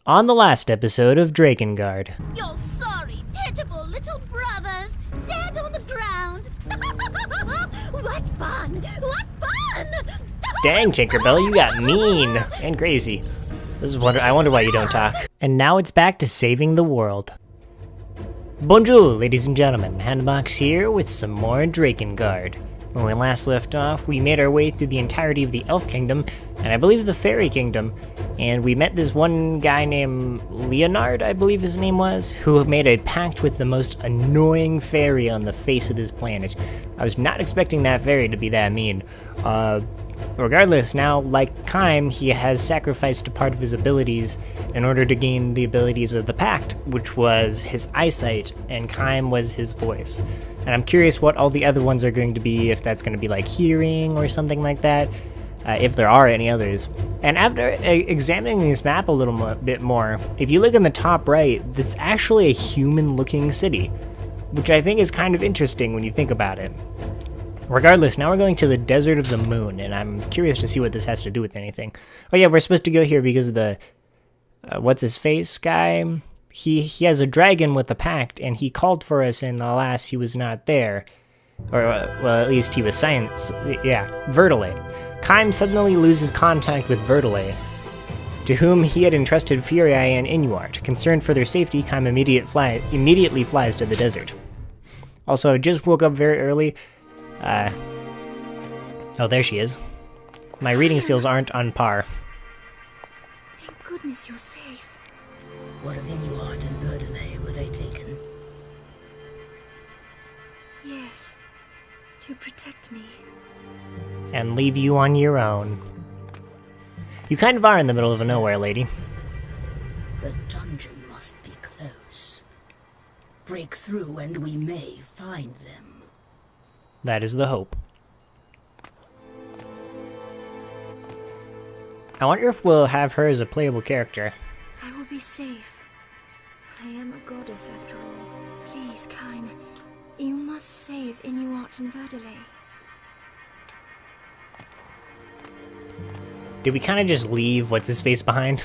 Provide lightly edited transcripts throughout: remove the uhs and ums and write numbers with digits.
On the last episode of Drakengard. Your sorry, pitiful little brothers, dead on the ground. What fun! What fun! Dang, Tinkerbell, you got mean and crazy. I wonder why you don't talk. And now it's back to saving the world. Bonjour, ladies and gentlemen. Handbox here with some more Drakengard. When we last left off, we made our way through the entirety of the Elf Kingdom, and I believe the Fairy Kingdom, and we met this one guy named Leonard, I believe his name was, who made a pact with the most annoying fairy on the face of this planet. I was not expecting that fairy to be that mean. Regardless, now, like Kaim, he has sacrificed a part of his abilities in order to gain the abilities of the pact, which was his eyesight, and Kaim was his voice. And I'm curious what all the other ones are going to be, if that's going to be like hearing or something like that, if there are any others. And after examining this map a little bit more, if you look in the top right, it's actually a human-looking city, which I think is kind of interesting when you think about it. Regardless, now we're going to the Desert of the Moon, and I'm curious to see what this has to do with anything. Oh yeah, we're supposed to go here because of the, what's-his-face guy? He has a dragon with the pact, and he called for us, and alas, he was not there. Or, well, at least he was VERDELET. Kaim suddenly loses contact with VERDELET, to whom he had entrusted Furii and Inuart. Concerned for their safety, Kaim immediately flies to the desert. Also, I just woke up very early. Oh, there she is. My reading skills aren't on par. Thank goodness you're safe. What of Inuart and VERDELET? Were they taken? Yes, to protect me. And leave you on your own. You kind of are in the middle of nowhere, lady. The dungeon must be close. Break through and we may find them. That is the hope. I wonder if we'll have her as a playable character. I will be safe. I am a goddess after all. Please, Kaim, you must save Inuart and VERDELET. Did we kind of just leave what's-his-face behind?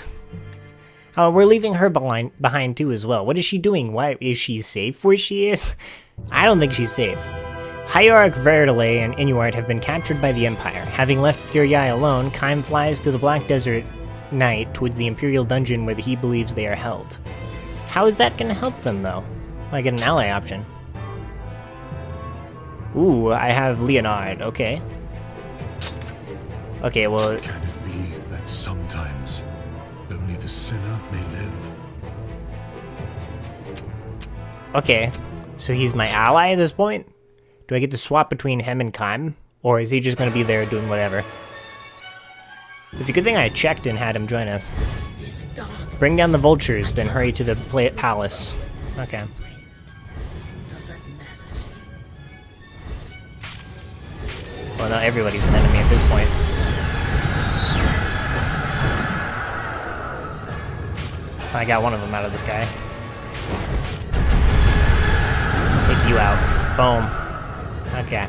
Oh, we're leaving her behind too as well. What is she doing? Why is she safe where she is? I don't think she's safe. Hierarch VERDELET and Inuart have been captured by the Empire. Having left Furii alone, Kaim flies through the Black Desert night towards the Imperial dungeon where he believes they are held. How is that going to help them, though? I get an ally option. Ooh, I have Leonard. Okay. Okay, well... Can it be that sometimes only the sinner may live? Okay, so he's my ally at this point? Do I get to swap between him and Kaim? Or is he just going to be there doing whatever? It's a good thing I checked and had him join us. Bring down the vultures, then hurry to the palace. Okay. Does that matter to you? Well, not everybody's an enemy at this point. I got one of them out of this guy. Take you out. Boom. Okay.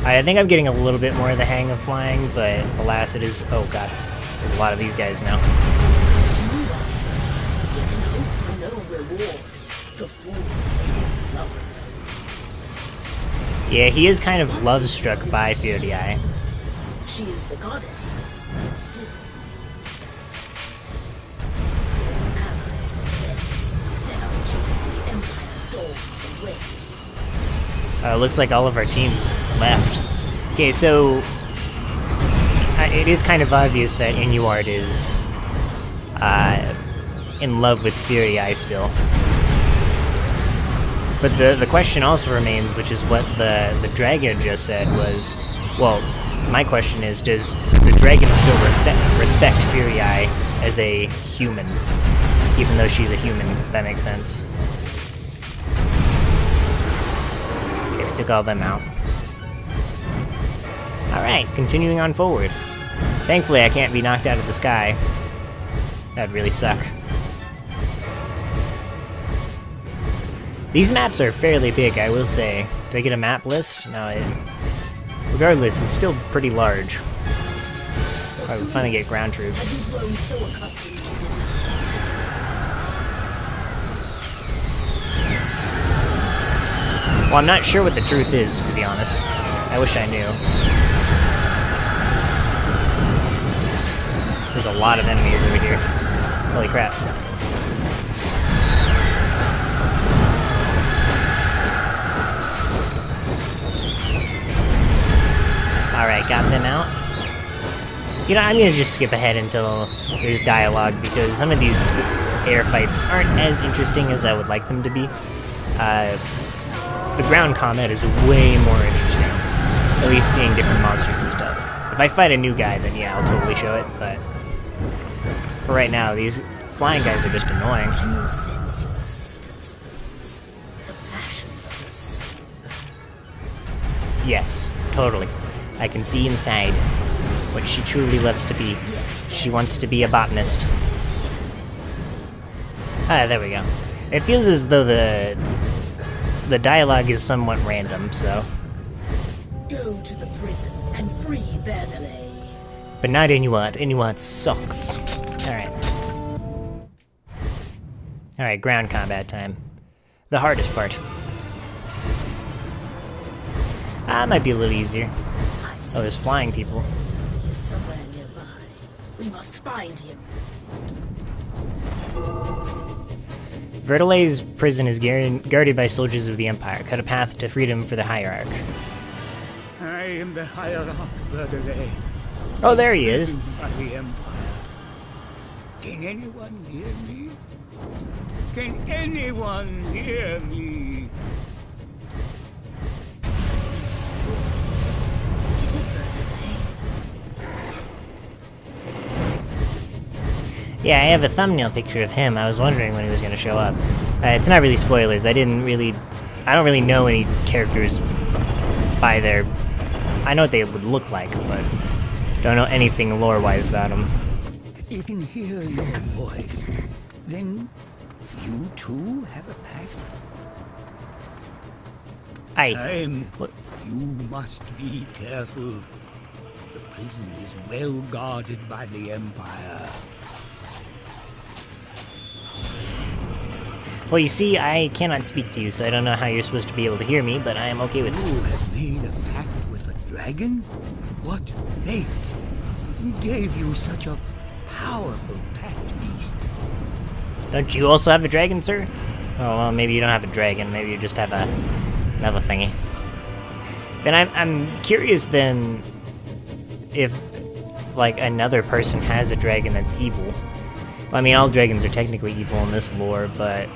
I think I'm getting a little bit more of the hang of flying, but alas, it is... Oh god, there's a lot of these guys now. You can hope for no reward. The fool plays lover. Yeah, he is kind of love-struck by Furii. She is the goddess, yet still. Your allies are dead. Let us chase these Empire dogs away. Looks like all of our teams left. Okay, so... it is kind of obvious that Inuart is... in love with Furii still. But the question also remains, which is what the dragon just said, was... Well, my question is, does the dragon still respect Furii as a human? Even though she's a human, if that makes sense. Okay, we took all them out. Alright, continuing on forward. Thankfully, I can't be knocked out of the sky. That'd really suck. These maps are fairly big, I will say. Do I get a map list? No, regardless, it's still pretty large. Alright, we finally get ground troops. Grown so accustomed to denial. Well, I'm not sure what the truth is, to be honest. I wish I knew. There's a lot of enemies over here. Holy crap. Alright, got them out. You know, I'm gonna just skip ahead until there's dialogue, because some of these air fights aren't as interesting as I would like them to be. The ground combat is way more interesting. At least seeing different monsters and stuff. If I fight a new guy, then yeah, I'll totally show it, but for right now, these flying guys are just annoying. Can you sense your sister's thoughts? The passions of her soul? Yes, totally. I can see inside what she truly loves to be. She wants to be a botanist. Ah, there we go. It feels as though the dialogue is somewhat random, so. Go to the prison and free VERDELET. But not Inuit. Inuit sucks. Alright. Alright, ground combat time. The hardest part. Might be a little easier. Oh, there's flying people. He's somewhere nearby. We must find him. Verdelet's prison is guarded by soldiers of the Empire. Cut a path to freedom for the Hierarch. I am the Hierarch Verdelet. Oh, there he is. Imprisoned by the Empire. Can anyone hear me? Can anyone hear me? This voice. Is it Verdelet? Yeah, I have a thumbnail picture of him. I was wondering when he was going to show up. It's not really spoilers. I don't really know any characters by their... I know what they would look like, but don't know anything lore-wise about them. You can hear your voice. Then you too have a pact? What? You must be careful. The prison is well guarded by the Empire. Well, you see, I cannot speak to you, so I don't know how you're supposed to be able to hear me, but I am okay with You this. have made a pact with a dragon? What fate gave you such a powerful pact beast? Don't you also have a dragon, sir? Oh, well, maybe you don't have a dragon. Maybe you just have another thingy. Then I'm curious, then, if, like, another person has a dragon that's evil. Well, I mean, all dragons are technically evil in this lore, but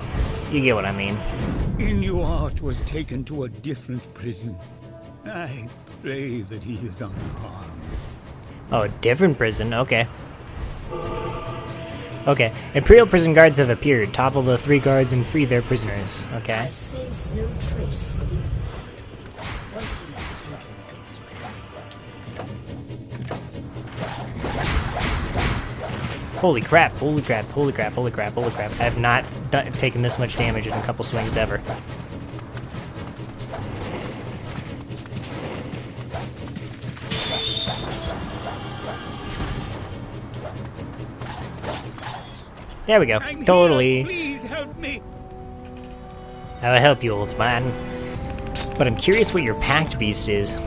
you get what I mean. Inuart was taken to a different prison. I pray that he is unharmed. Oh, a different prison? Okay. Okay. Imperial prison guards have appeared. Topple the 3 guards and free their prisoners. Okay. I sense no trace of Inuart. Was he taken elsewhere? Holy crap, holy crap, holy crap, holy crap, holy crap. I have not taken this much damage in a couple swings ever. There we go. I'm Totally. Here. Please help me. I'll help you, old man. But I'm curious what your pact beast is.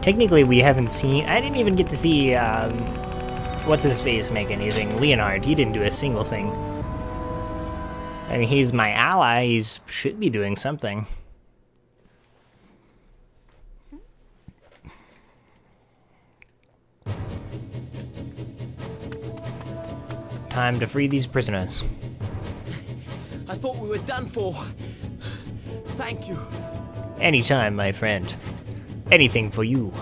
Technically, we haven't seen... I didn't even get to see, what's his face make anything. Leonard, he didn't do a single thing. I mean, he's my ally. He should be doing something. Time to free these prisoners. I thought we were done for. Thank you. Anytime, my friend. Anything for you.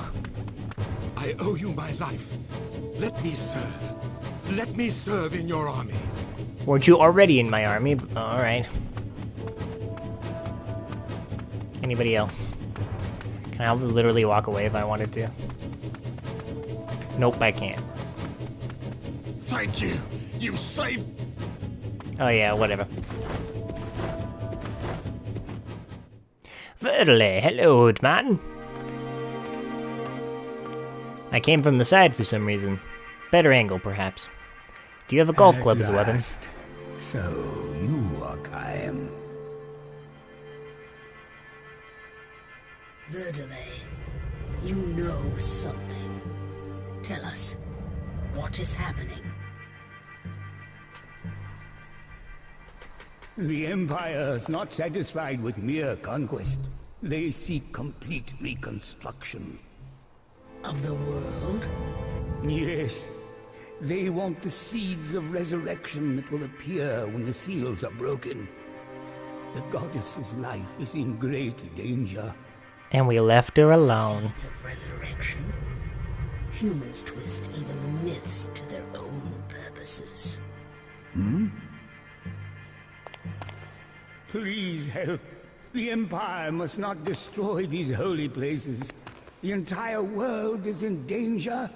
I owe you my life. Let me serve. Let me serve in your army. Weren't you already in my army? Alright. Anybody else? Can I literally walk away if I wanted to? Nope, I can't. Thank you. You saved... Oh yeah, whatever. Verdelet, hello, old man. I came from the side for some reason. Better angle, perhaps. Do you have a golf club as a weapon? So, you are Kaim. Verdelet, you know something. Tell us, what is happening? The Empire is not satisfied with mere conquest. They seek complete reconstruction. Of the world? Yes. They want the seeds of resurrection that will appear when the seals are broken. The goddess's life is in great danger. And we left her alone. Seeds of resurrection? Humans twist even the myths to their own purposes. Please help. The Empire must not destroy these holy places. The entire world is in danger.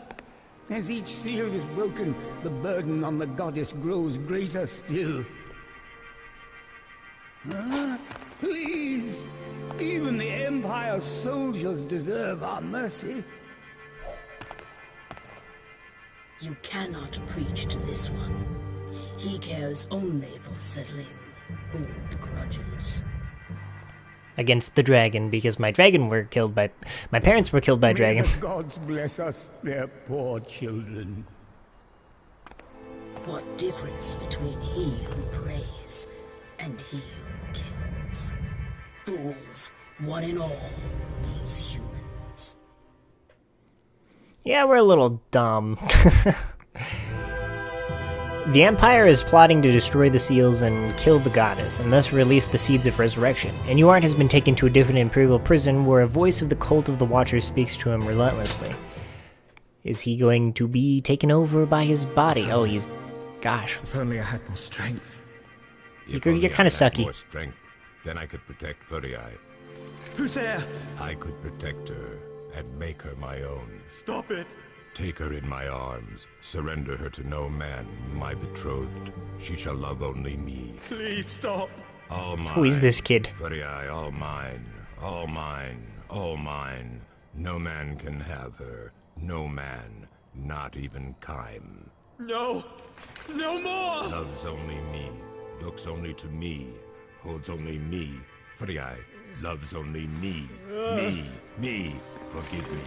As each seal is broken, the burden on the goddess grows greater still. Please! Even the Empire's soldiers deserve our mercy. You cannot preach to this one. He cares only for settling old grudges. Against the dragon, because my parents were killed by dragons. May the gods bless us, their poor children. What difference between he who prays and he who kills? Fools, one and all, these humans. Yeah, we're a little dumb. The Empire is plotting to destroy the seals and kill the goddess, and thus release the seeds of resurrection. And Yuart has been taken to a different Imperial prison where a voice of the cult of the Watchers speaks to him relentlessly. Is he going to be taken over by his body? Oh, he's... gosh. If only I had more strength. You're kind of sucky. More strength, then I could protect Furiai. Who's there? I could protect her and make her my own. Stop it! Take her in my arms. Surrender her to no man, my betrothed. She shall love only me. Please stop! All mine. Who is this kid? Furiai, all mine. All mine. All mine. No man can have her. No man. Not even Kaim. No! No more! Loves only me. Looks only to me. Holds only me. Furiai loves only me. Me. Forgive me.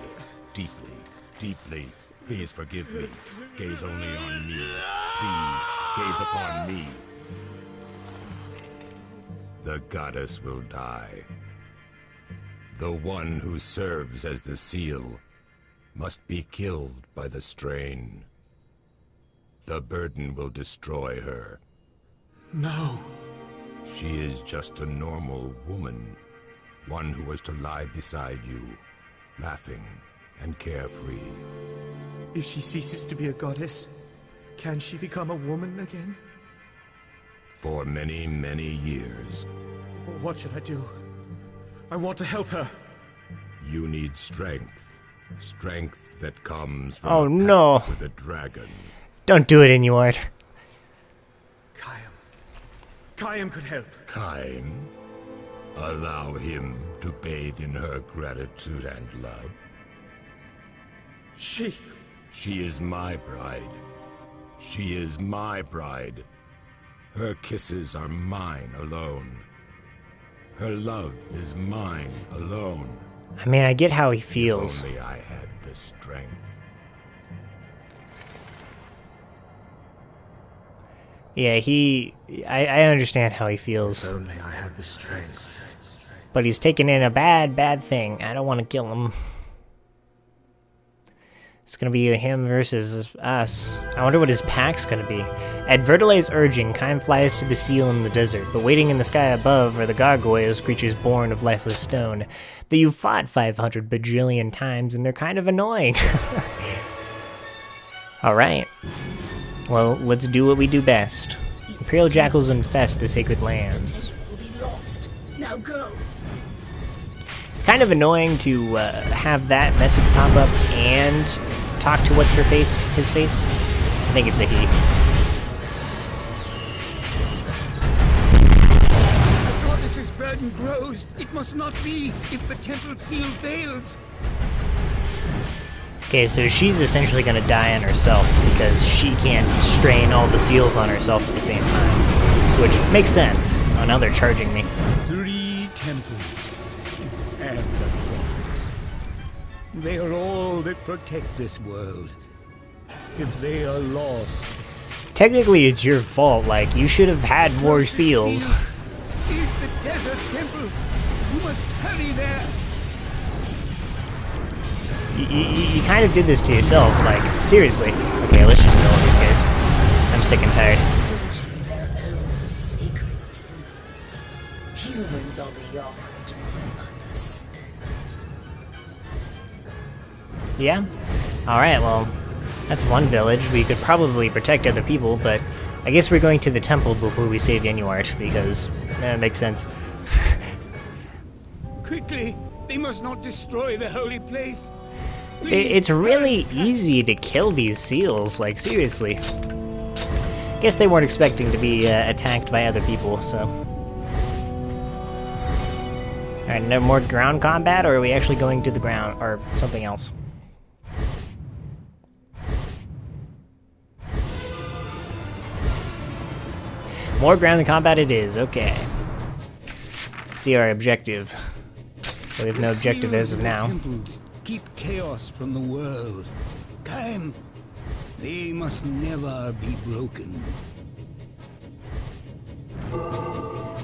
Deeply. Deeply, please forgive me. Gaze only on me. Please, gaze upon me. The goddess will die. The one who serves as the seal must be killed by the strain. The burden will destroy her. No. She is just a normal woman. One who was to lie beside you, laughing and carefree. If she ceases to be a goddess, can she become a woman again? For many, many years. What should I do? I want to help her. You need strength. Strength that comes from Oh, a no. pact with a dragon. Don't do it, Inuart. Kaim could help. Kaim? Allow him to bathe in her gratitude and love. She is my bride. She is my bride. Her kisses are mine alone. Her love is mine alone. I mean, I get how he feels. If only I had the strength. Yeah, I understand how he feels. If only I had the strength. But he's taken in a bad thing. I don't want to kill him. It's gonna be him versus us. I wonder what his pack's gonna be. At Verdelet's urging, Kaim flies to the seal in the desert, but waiting in the sky above are the gargoyles, creatures born of lifeless stone, that you've fought 500 bajillion times, and they're kind of annoying. Alright. Well, let's do what we do best. Imperial jackals infest the sacred lands. Will be lost. Now go. It's kind of annoying to have that message pop up and talk to his face. I think it's a he. The goddess's burden grows. It must not be if the temple seal fails. Okay, so she's essentially gonna die on herself because she can't strain all the seals on herself at the same time. Which makes sense. Oh, now they're charging me. 3 temples and a goddess. They are all that protect this world. If they are lost, Technically, it's your fault. Like, you should have had more across the seals. sea is the desert temple. You must hurry there. You kind of did this to yourself. Like, seriously. Okay, let's just kill all these guys. I'm sick and tired. Pillaging their own sacred temples. Humans are beyond understanding. Yeah? Alright, well, that's one village. We could probably protect other people, but I guess we're going to the temple before we save Xenogears, because that makes sense. Quickly, they must not destroy the holy place. It's really easy to kill these seals, like, seriously. Guess they weren't expecting to be attacked by other people, so... Alright, no more ground combat, or are we actually going to the ground, or something else? More ground combat it is, okay. Let's see our objective. We have no objective as of now. Temples keep chaos from the world. Time, they must never be broken.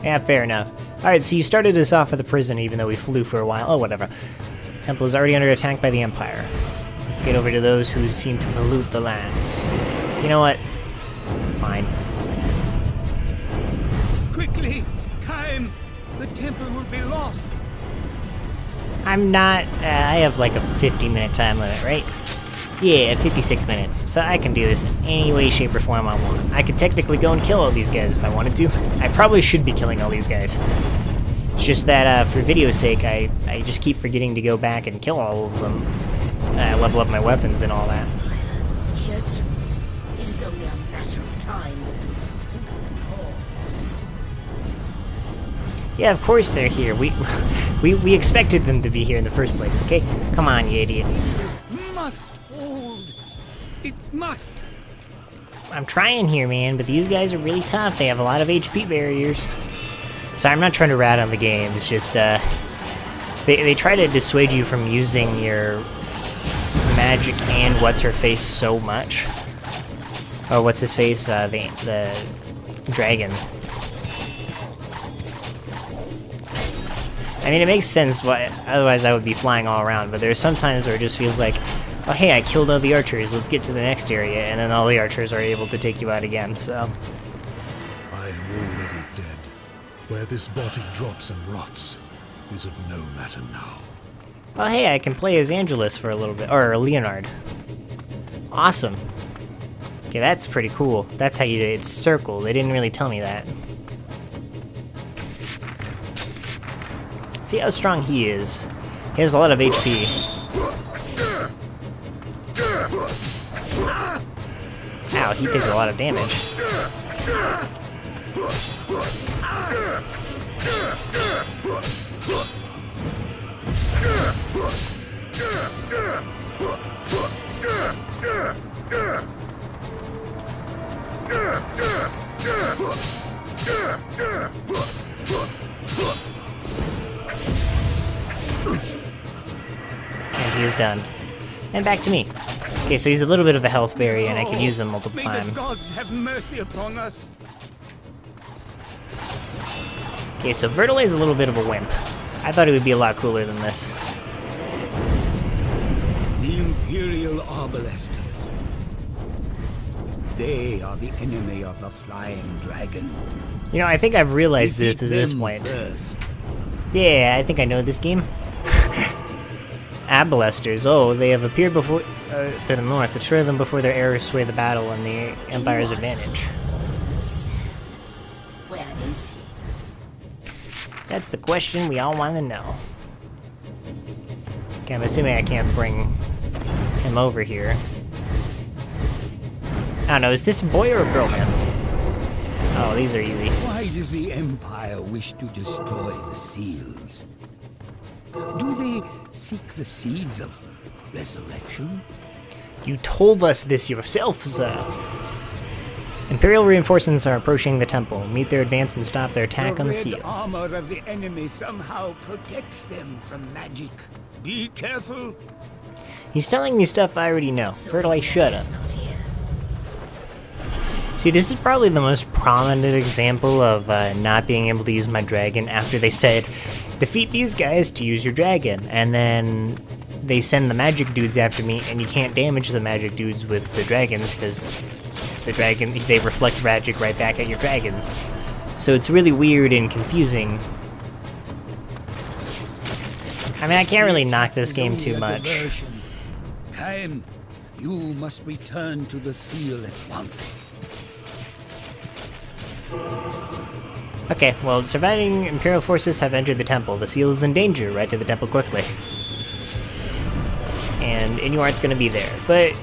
Yeah, fair enough. Alright, so you started us off at the prison even though we flew for a while. Oh, whatever. Temple is already under attack by the Empire. Let's get over to those who seem to pollute the lands. You know what? Fine. Quickly, time, the temple will be lost. I'm not... I have like a 50-minute time limit, right? Yeah, 56 minutes. So I can do this in any way, shape, or form I want. I could technically go and kill all these guys if I wanted to. I probably should be killing all these guys. It's just that for video's sake, I just keep forgetting to go back and kill all of them. Level up my weapons and all that. Here too, it is only a matter of time before the temple falls. Yeah, of course they're here. We expected them to be here in the first place, okay? Come on, you idiot. Must hold. It must. I'm trying here, man, but these guys are really tough. They have a lot of HP barriers. Sorry, I'm not trying to rat on the game. It's just, they try to dissuade you from using your magic and what's-her-face so much. Or what's-his-face, the dragon. I mean, it makes sense, why, otherwise I would be flying all around, but there's some times where it just feels like, oh hey, I killed all the archers, let's get to the next area, and then all the archers are able to take you out again, so... I am already dead. Where this body drops and rots is of no matter now. Well hey, I can play as Angelus for a little bit, or Leonard. Awesome. Okay, that's pretty cool. That's how you do it. It's circle, they didn't really tell me that. See how strong he is. He has a lot of HP. Ow, he takes a lot of damage. And he is done. And back to me. Okay, so he's a little bit of a health berry, and I can use him multiple May times. the gods have mercy upon us. Okay, so VERDELET is a little bit of a wimp. I thought it would be a lot cooler than this. The Imperial Arbalesters. They are the enemy of the Flying Dragon. You know, I think I've realized this Defeat at this them point. first. Yeah, I think I know this game. Abalesters. Oh, they have appeared before to the north. Destroy them before their arrows sway the battle and the Empire's advantage. Where is he? That's the question we all want to know. Okay, I'm assuming I can't bring him over here. I don't know, is this a boy or a girl, man? Oh, these are easy. Why does the Empire wish to destroy the seals? Do they seek the seeds of Resurrection? You told us this yourself, sir. Imperial reinforcements are approaching the temple. Meet their advance and stop their attack on the seal. The armor of the enemy somehow protects them from magic. Be careful. He's telling me stuff I already know. Verdelete, shut up. Is not here. See, this is probably the most prominent example of not being able to use my dragon after they said, defeat these guys to use your dragon, and then they send the magic dudes after me, and you can't damage the magic dudes with the dragons, because the dragon, they reflect magic right back at your dragon. So it's really weird and confusing. I mean, I can't really knock this game too much. Kaim, you must return to the seal at once. Okay, well, surviving Imperial forces have entered the temple. The seal is in danger. Right to the temple quickly. And Inuart's gonna be there. But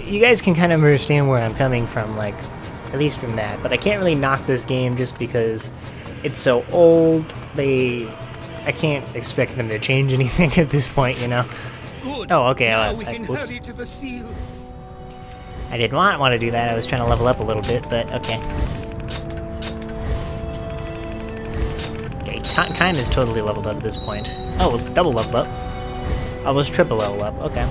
you guys can kind of understand where I'm coming from, like, at least from that. But I can't really knock this game just because it's so old. I can't expect them to change anything at this point, you know? Good. Oh, okay. Now we can whoops. hurry to the seal. I did not want to do that. I was trying to level up a little bit, but okay. Okay, Kaim is totally leveled up at this point. Oh, double level up. Almost triple level up. Okay.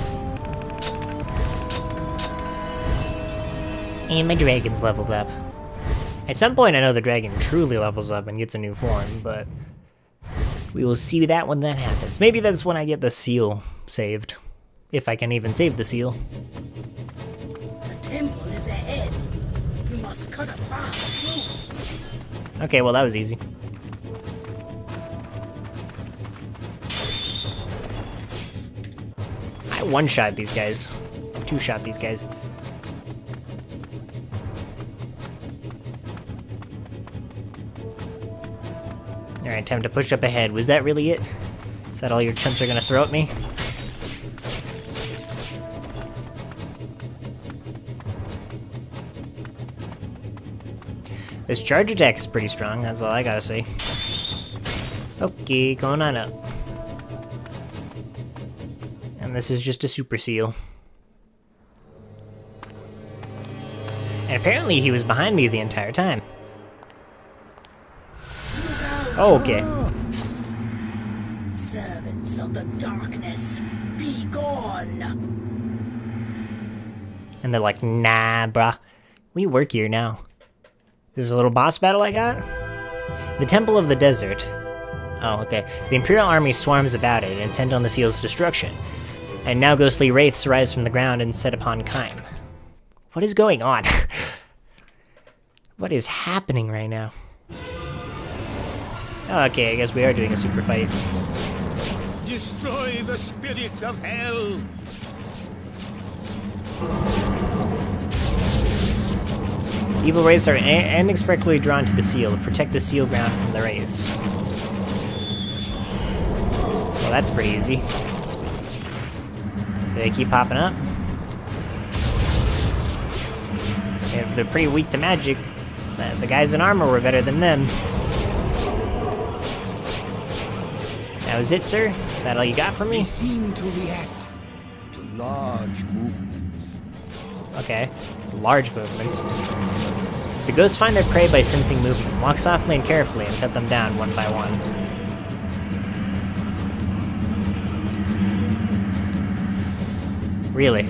And my dragon's leveled up. At some point, I know the dragon truly levels up and gets a new form, but we will see that when that happens. Maybe that's when I get the seal saved. If I can even save the seal. The temple is ahead. You must cut a path through. Okay, well that was easy. I one-shot these guys. Two-shot these guys. Alright, time to push up ahead. Was that really it? Is that all your chumps are gonna throw at me? This charge attack is pretty strong, that's all I gotta say. Okay, going on up. And this is just a super seal. And apparently he was behind me the entire time. Oh, okay. Servants of the darkness, be gone. And they're like, nah, bruh. We work here now. This is a little boss battle I got? The Temple of the Desert. Oh, okay. The Imperial army swarms about it, intent on the seal's destruction. And now ghostly wraiths rise from the ground and set upon Kaim. What is going on? What is happening right now? Oh, okay, I guess we are doing a super fight. Destroy the spirits of hell. Evil wraiths are inexplicably drawn to the seal to protect the seal ground from the wraiths. Well, that's pretty easy. So they keep popping up. They're pretty weak to magic. The guys in armor were better than them. That was it, sir? Is that all you got for They me? seem to react to large movements. Okay. Large movements. The ghosts find their prey by sensing movement. Walk softly and carefully and cut them down one by one. Really?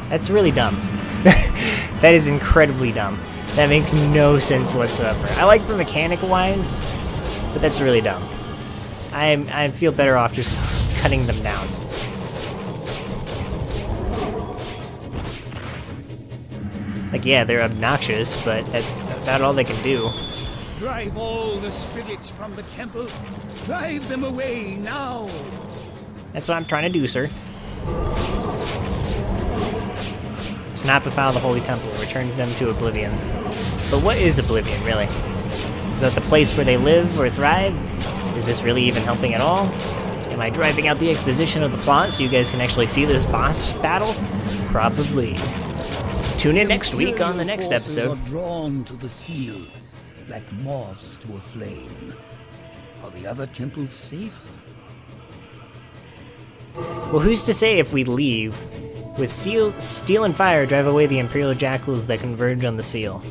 That's really dumb. That is incredibly dumb. That makes no sense whatsoever. I like the mechanic-wise, but that's really dumb. I feel better off just cutting them down. Like, yeah, they're obnoxious, but that's about all they can do. Drive all the spirits from the temple. Drive them away now. That's what I'm trying to do, sir. Snap defile the holy temple, return them to oblivion. But what is oblivion, really? Is that the place where they live or thrive? Is this really even helping at all? Am I driving out the exposition of the plot so you guys can actually see this boss battle? Probably. tune in next week on the next Forces episode. Are drawn to the seal, like moths to a flame. Are the other temples safe? Well, who's to say if we leave? With steel and fire drive away the Imperial jackals that converge on the seal.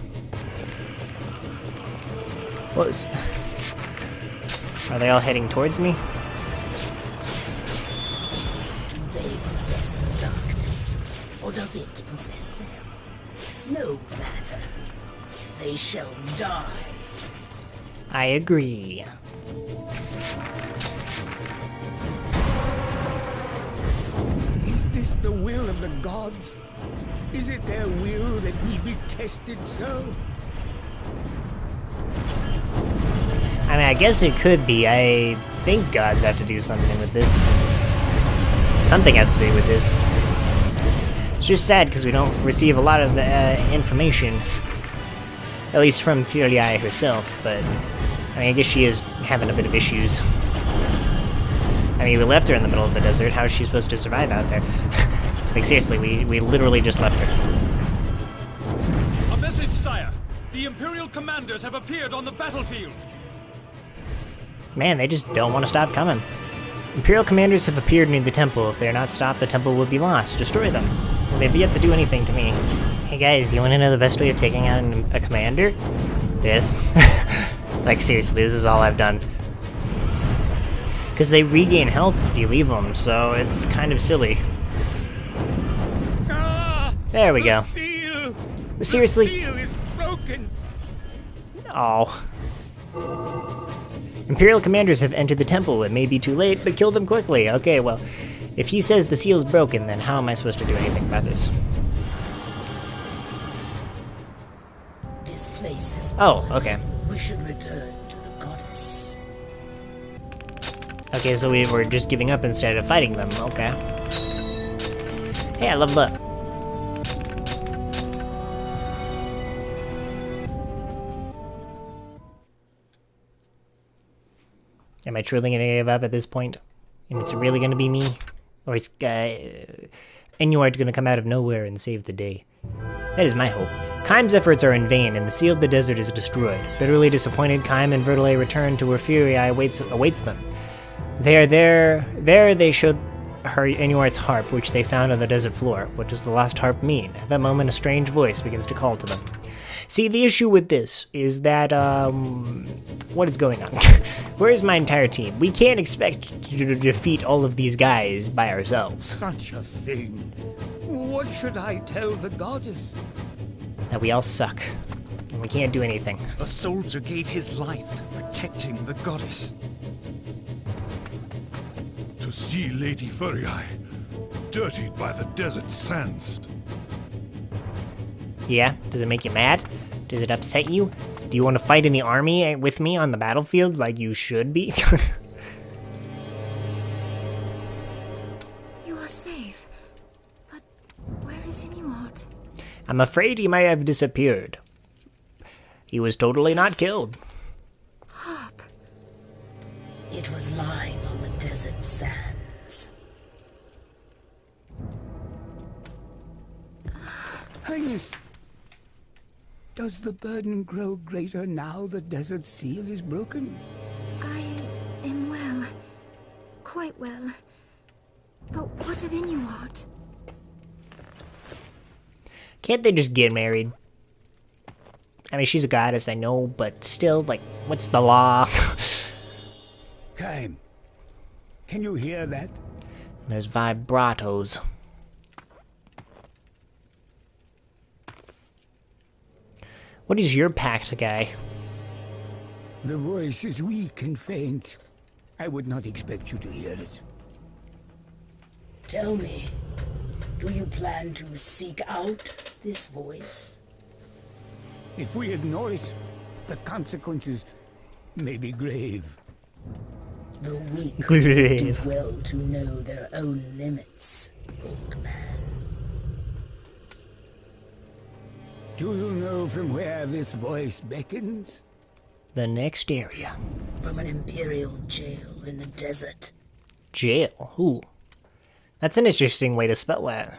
Are they all heading towards me? Do they possess the darkness, or does it possess them? No matter. They shall die. I agree. Is this the will of the gods? Is it their will that we be tested so? I mean, I guess it could be. I think gods have to do something with this. Something has to do with this. It's just sad because we don't receive a lot of information. At least from Furiae herself, but I mean, I guess she is having a bit of issues. I mean, we left her in the middle of the desert. How is she supposed to survive out there? Like, seriously, we literally just left her. A message, sire! The Imperial commanders have appeared on the battlefield! Man, they just don't want to stop coming. Imperial commanders have appeared near the temple. If they're not stopped, the temple will be lost. Destroy them. They've yet to do anything to me. Hey guys, you want to know the best way of taking out a commander? This. Like, seriously, this is all I've done. Because they regain health if you leave them, so it's kind of silly. There we go. Seal! Seriously? The seal is broken! Oh. Imperial commanders have entered the temple. It may be too late, but kill them quickly. Okay, well, if he says the seal's broken, then how am I supposed to do anything about this? This place is Oh, okay. We should return to the goddess. Okay, so we were just giving up instead of fighting them. Okay. Hey, I leveled up. Am I truly gonna give up at this point? And it's really gonna be me? Or is Enuard gonna come out of nowhere and save the day? That is my hope. Kaim's efforts are in vain, and the Seal of the Desert is destroyed. Bitterly disappointed, Kaim and Verdelet return to where Furiae awaits them. There they showed her Enuard's harp, which they found on the desert floor. What does the lost harp mean? At that moment, a strange voice begins to call to them. See, the issue with this is that, what is going on? Where is my entire team? We can't expect to defeat all of these guys by ourselves. Such a thing. What should I tell the goddess? That we all suck, and we can't do anything. A soldier gave his life protecting the goddess. To see Lady Furiae dirtied by the desert sands. Yeah? Does it make you mad? Does it upset you? Do you want to fight in the army with me on the battlefield like you should be? You are safe. But where is Inuart? I'm afraid he may have disappeared. He was totally not killed. Harp. It was lying on the desert sands. Highness, does the burden grow greater now the desert seal is broken? I am well. Quite well. But what of Inuart? Can't they just get married? I mean, she's a goddess, I know, but still, like, what's the law? Kaim, can you hear that? There's vibratos. What is your pact, guy? The voice is weak and faint. I would not expect you to hear it. Tell me, do you plan to seek out this voice? If we ignore it, the consequences may be grave. The weak Grave. do well to know their own limits, old man. Do you know from where this voice beckons? The next area. From an imperial jail in the desert. Jail. Ooh. That's an interesting way to spell that.